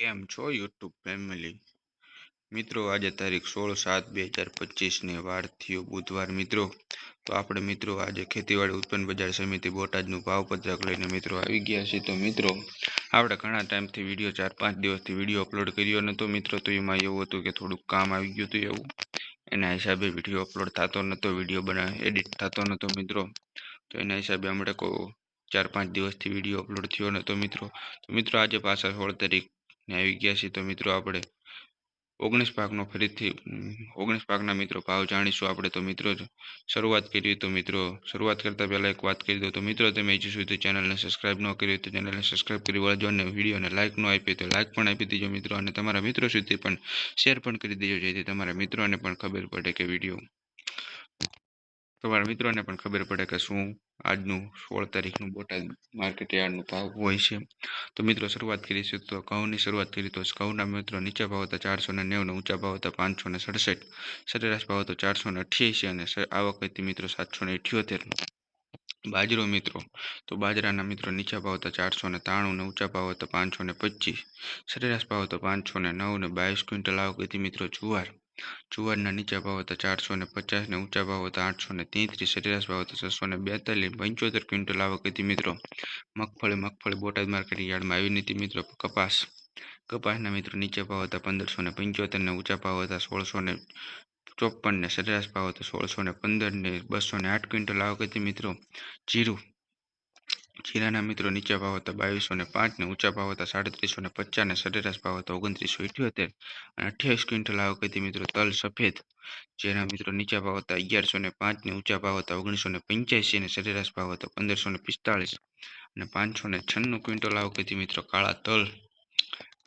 કેમ છો YouTube family મિત્રો? આજે તારીખ 16/7/2025 વાર થયો બુધવાર મિત્રો. તો આપણે મિત્રો આજે ખેતીવાડી ઉત્પન્ન બજાર સમિતિ બોટાદનું ભાવપત્રક લઈને મિત્રો આવી ગયા છીએ. તો મિત્રો આપણે ઘણા ટાઈમથી વિડીયો 4-5 દિવસથી વિડીયો અપલોડ કર્યો નહોતો મિત્રો. તો એમાં એવું હતું કે થોડુંક કામ આવી ગયું હતું, એવું એના હિસાબે વિડીયો અપલોડ થતો નહોતો, વિડીયો એડિટ થતો નહોતો મિત્રો. તો એના હિસાબે હમણાં 4-5 દિવસથી વિડીયો અપલોડ થયો નહોતો મિત્રો. તો મિત્રો આજે પાછા 16 તારીખ આવી ગયા છીએ. તો મિત્રો આપણે 19 પાકનો ફરીથી 19 પાકના મિત્રો ભાવ જાણીશું આપણે. તો મિત્રો શરૂઆત કરીએ. તો મિત્રો શરૂઆત કરતાં પહેલાં એક વાત કરી દો. તો મિત્રો તમે હજુ સુધી ચેનલને સબસ્ક્રાઈબ ન કરી હોય તો ચેનલને સબસ્ક્રાઈબ કરી વાળજો, અને વિડીયોને લાઇક ન આપી તો લાઇક પણ આપી દેજો મિત્રો, અને તમારા મિત્રો સુધી પણ શેર પણ કરી દેજો, જેથી તમારા મિત્રોને પણ ખબર પડે કે તમારા મિત્રોને પણ ખબર પડે કે શું આજનું 16 તારીખનું બોટાદ માર્કેટ યાર્ડનું ભાવ હોય છે. તો મિત્રો શરૂઆત કરીશું. તો ઘઉંની શરૂઆત કરી તો ઘઉંના મિત્રો નીચા ભાવ હતા 490 ને ઊંચા ભાવ હતા 567, સરેરાશ ભાવ હતો 488 અને આવક હતી મિત્રો 778. બાજરો મિત્રો, તો બાજરાના મિત્રો નીચા ભાવ હતા 493 ને ઊંચા ભાવ હતા 525, સરેરાશ ભાવ હતો 509 ને 22 ક્વિન્ટલ આવક હતી મિત્રો. જુવારના નીચા ભાવ હતા 450 ને ઊંચા ભાવ હતા 833, સરેરાશ ભાવ હતા 642, 75 ક્વિન્ટલ આવક હતી મિત્રો. મગફળી બોટાદ માર્કેટ યાર્ડમાં આવી નથી મિત્રો. કપાસના મિત્રો નીચે ભાવ હતા 1575 ને ઊંચા ભાવ હતા 1654 ને સરેરાશ ભાવ હતો 1615 ને 208 ક્વિન્ટલ આવક હતી મિત્રો. જીરાના મિત્રો નીચા ભાવ હતા 2205 ને ઊંચા ભાવ હતા 3750 ને સરેરાશ ભાવ હતો 2978 અને 28 ક્વિન્ટલ આવક હતી મિત્રો. તલ સફેદ, જેના મિત્રો નીચા ભાવ હતા 1105 ને ઊંચા ભાવ હતા 1985 ને સરેરાશ ભાવ હતો 1545 અને 596 ક્વિન્ટલ આવક હતી મિત્રો.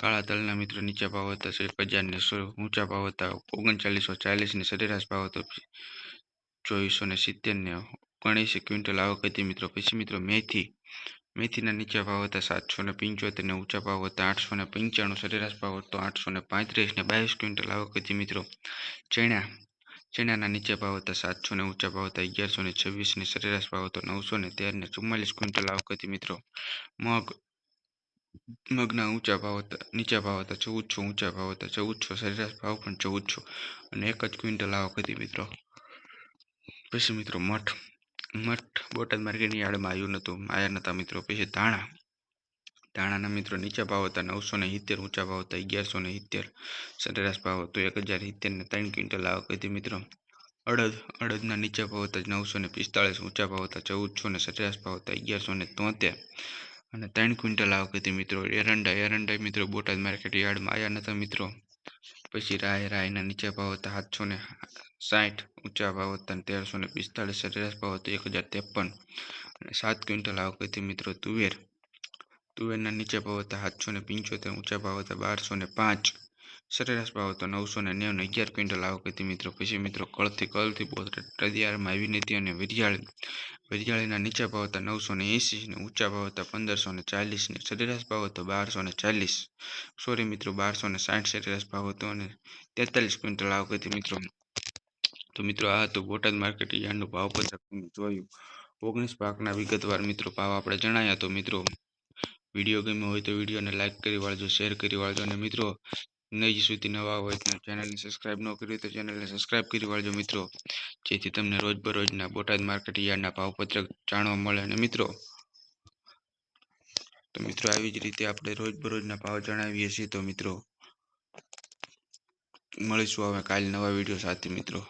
કાળા તલના મિત્રો નીચા ભાવ હતા 1000 ને ઊંચા ભાવ હતા 3940 ને સરેરાશ ભાવ હતો 2470 ને 19 ક્વિન્ટલ આવક હતી મિત્રો. પછી મિત્રો મેથીના નીચા ભાવ હતા 775 ને ઊંચા ભાવ હતા 895, સરેરાશ ભાવ હતો 835 ને 22 ક્વિન્ટલ આવક હતી મિત્રો. ચણાના નીચા ભાવ હતા 700 ને ઊંચા ભાવ હતા 1126 ને સરેરાશ ભાવ હતો 913 ને 44 ક્વિન્ટલ આવક હતી મિત્રો. મગના નીચા ભાવ હતા 1400, ઊંચા ભાવ હતા 1400, સરેરાશ ભાવ પણ 1400 અને 1 જ ક્વિન્ટલ આવક હતી મિત્રો. પછી મિત્રો મઠ બોટાદ માર્કેટની યાર્ડમાં આવ્યા નહોતા મિત્રો. પછી ધાણાના મિત્રો નીચા ભાવ હતા 970, ઊંચા ભાવ હતા 1170, સરેરાશ ભાવ હતો 1070 ને 3 ક્વિન્ટલ આવક હતી મિત્રો. અડદના નીચા ભાવ હતા 945, ઊંચા ભાવ હતા 1400 ને સરેરાશ ભાવ હતા 1173 અને 3 ક્વિન્ટલ આવક હતી મિત્રો. એરંડા મિત્રો બોટાદ માર્કેટ યાર્ડમાં આવ્યા નહોતા મિત્રો. પછી રાયના નીચા ભાવ હતા 760, ઊંચા ભાવ હતા 1345, સરેરાશ ભાવ હતો 1053 અને 7 ક્વિન્ટલ આવક હતી મિત્રો. તુવેરના નીચા ભાવ હતા 775, ઊંચા ભાવ હતા 1205, સરેરાશ ભાવ હતો 990 ને 11 ક્વિન્ટલ આવક હતી મિત્રો. પછી મિત્રો કળથી બોટાદ યાર્ડમાં આવી નથી. અને વરિયાળીના નીચા ભાવ હતા 980 ને ઊંચા ભાવ હતા 1540 ને સરેરાશ ભાવ હતો 1240, મિત્રો 1260 સરેરાશ ભાવ હતો અને 43 ક્વિન્ટલ આવક હતી મિત્રો. તો મિત્રો આ હતું બોટાદ માર્કેટ યાર્ડનું ભાવપત્રક જોયું. 19 પાકના વિગતવાર મિત્રો ભાવ આપણે જણાયા. તો મિત્રો વિડીયો ગમ્યો હોય તો વિડીયોને લાઇક કરી વાળજો, શેર કરી વાળજો, અને મિત્રો હજી સુધી નવા હોય તો ચેનલને સબસ્ક્રાઈબ ન કરી તો ચેનલને સબસ્ક્રાઈબ કરી વાળજો મિત્રો, જેથી તમને રોજબરોજના બોટાદ માર્કેટ યાર્ડના ભાવપત્રક જાણવા મળે. અને મિત્રો આવી જ રીતે આપણે રોજબરોજના ભાવ જણાવીએ છીએ. તો મિત્રો મળીશું હવે કાલે નવા વિડીયો સાથે મિત્રો.